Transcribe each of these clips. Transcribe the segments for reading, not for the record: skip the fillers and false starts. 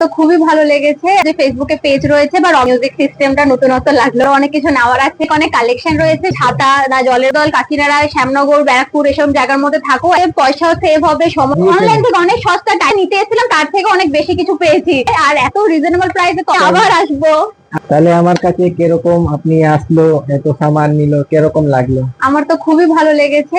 তো খুবই ভালো লেগেছে যে ফেসবুকে পেজ রয়েছে বা মিউজিক সিস্টেমটা নতুনত্ব লাগলো, অনেক কিছু নেওয়ার আছে, অনেক কালেকশন রয়েছে, ছাতা না জলের দল কাকিনাড়া শ্যামনগর ব্যারাকপুর এসব জায়গার মধ্যে থাকো, পয়সাও সেভ হবে, অনলাইন থেকে অনেক সস্তা টাইম নিতে এসেছিলাম, তার থেকে অনেক বেশি কিছু পেয়েছি আর এত রিজনেবল প্রাইসে তো আবার আসবো। তাহলে আমার কাছে কিরকম আপনি আসলো, এত সামান নিল, কিরকম লাগলো? আমার তো খুবই ভালো লেগেছে।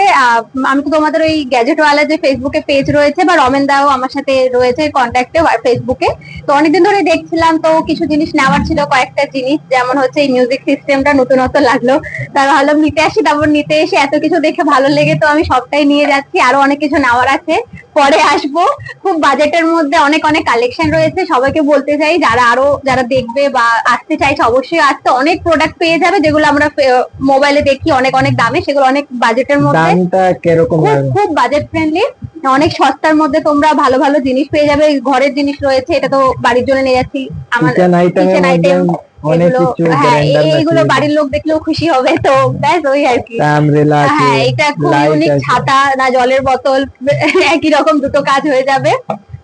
আমি তো তোমাদের ওই গ্যাজেট ওয়ালা যে ফেসবুকে পেজ রয়েছে বা রমেন দাও আমার সাথে রয়েছে কন্ট্যাক্টে ফেসবুকে, তো অনেকদিন ধরে দেখছিলাম, তো কিছু জিনিস নেওয়ার ছিল, কয়েকটা জিনিস যেমন হচ্ছে এই মিউজিক সিস্টেমটা নতুনত্ব লাগলো, তার ভাবলাম নিতে আসি, তারপর নিতে এসে এত কিছু দেখে ভালো লেগে তো আমি সবটাই নিয়ে যাচ্ছি, আরো অনেক কিছু নেওয়ার আছে, পরে আসবো। খুব বাজেটের মধ্যে অনেক অনেক কালেকশন রয়েছে, সবাইকে বলতে চাই যারা দেখবে বা আসতে চাইছে অবশ্যই আসতে, অনেক প্রোডাক্ট পেয়ে যাবে যেগুলো আমরা মোবাইলে দেখি অনেক অনেক দামে, সেগুলো অনেক বাজেটের মধ্যে, দামটা কিরকম লাগলো? খুব বাজেট ফ্রেন্ডলি, অনেক সস্তার মধ্যে তোমরা ভালো ভালো জিনিস পেয়ে যাবে। ঘরের জিনিস রয়েছে, এটা তো বাড়ির জন্য নিয়ে যাচ্ছি, আমার কিচেন আইটেম, এইগুলো বাড়ির লোক দেখলেও খুশি হবে, তো ব্যাস ওই আর কি। হ্যাঁ, এটা খুব ইউনিক, ছাতা না জলের বোতল একই রকম দুটো কাজ হয়ে যাবে,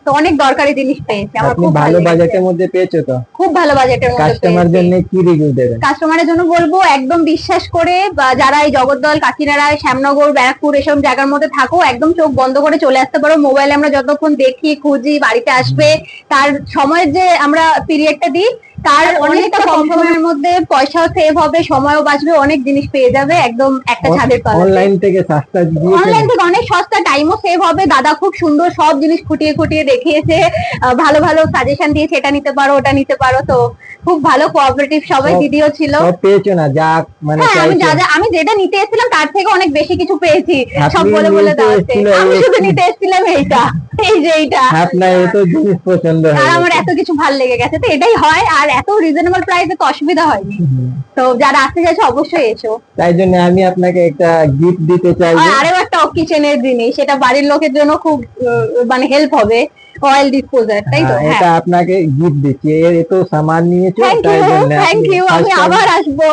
তো অনেক দরকারি জিনিস পেয়েছি। আমার খুব ভালো বাজেটের মধ্যে পেয়েছো, তো খুব ভালো বাজেটের মধ্যে। কাস্টমার জন্য কি রিভিউ দেবেন? কাস্টমারের জন্য বলবো একদম বিশ্বাস করে, যারা এই জগদ্দল কাকিনাড়া শ্যামনগর ব্যারাকপুর এসব জায়গার মধ্যে থাকো, একদম চোখ বন্ধ করে চলে আসতে পারো। মোবাইলে আমরা যতক্ষণ দেখি খুঁজি, বাড়িতে আসবে, তার সময়ের যে আমরা পিরিয়ডটা দিই তার অনেকটা কম সময়ের মধ্যে পয়সাও সেভ হবে, সময়ও বাঁচবে, অনেক জিনিস পেয়ে যাবে একদম একটা ছাদের তলায়। অনলাইন থেকে অনেক সস্তা, টাইমও সেভ হবে। দাদা খুব সুন্দর সব জিনিস খুঁটিয়ে খুঁটিয়ে দেখিয়েছে, ভালো ভালো সাজেশন দিয়েছে, এটা নিতে পারো ওটা নিতে পারো, তো খুব ভালো কোঅপারেটিভ সবাই, দিদিও ছিল। পেয়েছো না যা মানে আমি যেটা নিতে এসেছিলাম তার থেকে অনেক বেশি কিছু পেয়েছি, সব বলে বলে দেওয়াতে। আমি শুধু নিতে এসেছিলাম এইটা, এই যে এইটা, আপনার এত জিনিস পছন্দ হয় আর আমার এত কিছু ভালো লেগে গেছে, তো এটাই হয়, আর এত রিজনেবল প্রাইসে তো অসুবিধা হয়নি, তো যারা আসতে চাইছে অবশ্যই এসো। তাই জন্য আমি আপনাকে একটা গিফট দিতে চাই, আরো একটা কিচেনের জিনিস, সেটা বাড়ির লোকের জন্য খুব মানে হেল্প হবে, অয়েল ডিসপোজার, তাই তো? এটা আপনাকে গিফট দিচ্ছি, এত সামান নিয়েছো, তাই জন্য থ্যাংক ইউ, আমি আবার আসবো।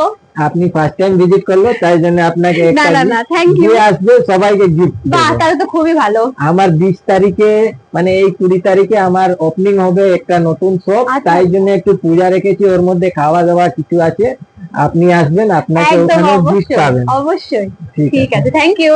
আপনি ফার্স্ট টাইম ভিজিট করলো, তাই জন্য আপনাকে একটা থ্যাংক ইউ আসবে, সবাইকে গিফট। বাহ, তাহলে তো খুবই ভালো। আমার 20 তারিখে মানে এই 20 তারিখে আমার ওপেনিং হবে একটা নতুন শপ, তাই জন্য একটু পূজা রেখেছি, ওর মধ্যে খাওয়া দাওয়া কিছু আছে, আপনি আসবেন, আপনাকে ওখানে গিফট পাবেন অবশ্যই। ঠিক আছে, থ্যাংক ইউ।